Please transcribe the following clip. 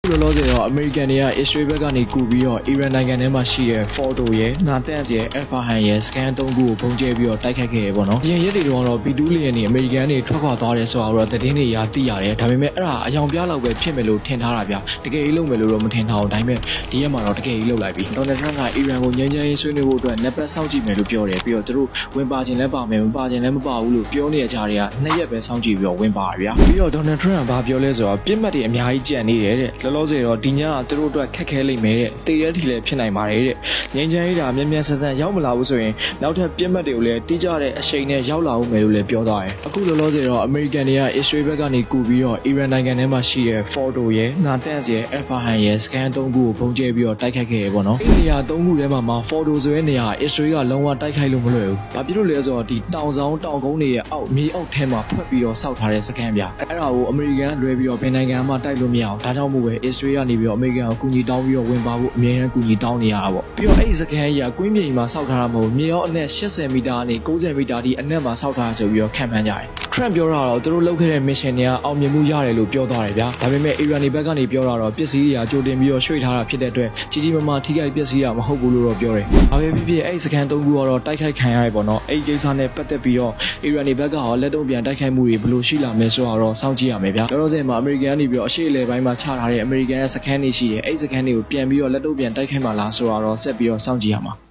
လောလောဆယ်တော့ American တွေက Israel ဘက်ကနေကူပြီးတော့ Iran နိုင်ငံထဲမှာရှိတဲ့ Fordo ရဲ့ Natanz ရဲ့ Al-Fahan ရဲ့ scan 3ခုကိုပုံကျဲပြီးတော့တိုက်ခိုက်ခဲ့တယ်ပေါ့နော်။ရင်ရက်တွေတော့ B2 လျင်နေ American တွေထွက်ခွာသွားတယ်ဆိုတာတော့သတင်းတွေရာသိရတယ်။ဒါပေမဲ့အဲ့ဒါအယောင်ပြလောက်ပဲဖြစ်မယ်လို့ထင်ထားတာဗျ။တကယ်ကြီးလုပ်မယ်လို့တော့မထင်ထားဘူး။ဒါပေမဲ့ဒီရက်မှာတော့တကယ်ကြီးလုပ်လိုက်ပြီ။ Donald Trump က Iran ကိုငြိမ်းချမ်းရေးဆွေးနွေးဖို့အတွက် Nepal စောင့်ကြည့်မယ်လို့ပြောတယ်။ပြီးတော့သူတို့ဝင်ပါခြင်းလည်းပါမယ်မပါခြင်းလည်းမပါဘူးလို့ပြောနေကြတဲ့က2ရက်ပဲစောင့်ကြည့်ပြီးတော့ဝင်ပါဗျာ။ပြီးတော့ Donald Trump ကဘာပြောလဲဆိုတော့ပြစ်မှတ်တွေအများကြီးကြံနေတယ်တဲ့။လောလောဆယ်တော့ဒီညကသူတို့အတွက်ခက်ခဲလိမ့်မယ်တဲ့။တေရဲထီလည်းဖြစ်နိုင်ပါတယ်တဲ့။ငြိမ်းချမ်းရေးဒါမြန်မြန်ဆန်ဆန်ရောက်မလာဘူးဆိုရင်နောက်ထပ်ပြစ်မှတ်တွေကိုလည်းတိကျတဲ့အချိန်နဲ့ရောက်လာဦးမယ်လို့လည်းပြောသွားတယ်။အခုလောလောဆယ်တော့ American တွေက Israel ဘက်ကနေကူပြီးတော့ Iran နိုင်ငံထဲမှာရှိတဲ့ Fordo ရဲ့ Natanz ရဲ့ Al-Fahan ရဲ့ scan 3ခုကိုပုံကျဲပြီးတော့တိုက်ခိုက်ခဲ့တယ်ပေါ့နော်။ဒီနေရာ3ခုထဲမှာ Fordo ဆိုတဲ့နေရာ Israel ကလုံးဝတိုက်ခိုက်လို့မလွယ်ဘူး။ဘာဖြစ်လို့လဲဆိုတော့ဒီတောင်ဆောင်တောင်ကုန်းတွေရဲ့အောက်မြေအောက်ထဲမှာဖွက်ပြီးတော့စောက်ထားတဲ့စကန်ပြ။အဲ့ဒါကို American လွဲပြီးတော့ဘယ်နိုင်ငံမှတိုက်လို့မရအောင်။ဒါကြောင့်မို့ပဲ Israel ကနေပြီးတော့ American ကိုကူညီတောင်းပြီးတော့ဝင်ပါဖို့အမြဲတမ်းကူညီတောင်းနေရတာပေါ့။ပြီးတော့အဲ့ဒီစကန်ကြီးကကွင်းပြင်မှာစောက်ထားတာမဟုတ်မြေအောက်အနက်80မီတာကနေ90မီတာထိအနက်မှာစောက်ထားတာဆိုပြီးတော့ခံမှန်းကြတယ်။ Trump ပြောတာတော့သူတို့လုပ်ခဲ့တဲ့ mission တွေကအောင်မြင်မှုရတယ်လို့ပြောသွားတယ်ဗျာ။ဒါပေမဲ့ Iran ဘက်ကနေပြောတာတော့ပစ္စည်းတွေကကြိုတင်ပြီးတော့ရွှေ့ထားတာဖြစ်တဲ့အတွက်ကြီးကြီးမားမားထိခိုက်ပစ္စည်းတာမဟုတ်ဘူးလို့တော့ပြောတယ်။ဘာပဲဖြစ်ဖြစ်အဲ့ဒီစကန်3ခုကတော့တိုက်ခိုက်ခံရတယ်ပေါ့နော်။အဲ့ဒီကိစ္စနဲ့ပတ်သက်ပြီးတော့ Iran ဘက်ကရောလက်တုံ့ပြန်တိုက်ခိုက်မှုတွေဘယ်လိုရှိလာမလဲဆိုတာတော့စောင့်ကြည့်ရမယ်ဗျာ။လောလောဆယ်မှာ American ကနေပြီးတော့အရှေ့အလယ်ပိုင်းမှာချထားတဲ့ American ရဲ့စကန်တွေရှိတယ်။အဲ့ဒီစကန်တွေကိုပြန်ပြီးတော့လက်တုံ့ပြန်တိုက်ခိုက်မှလားဆိုတာတော့ဆက်ပြီးတော့စောင့်ကြည့်ရမှာ။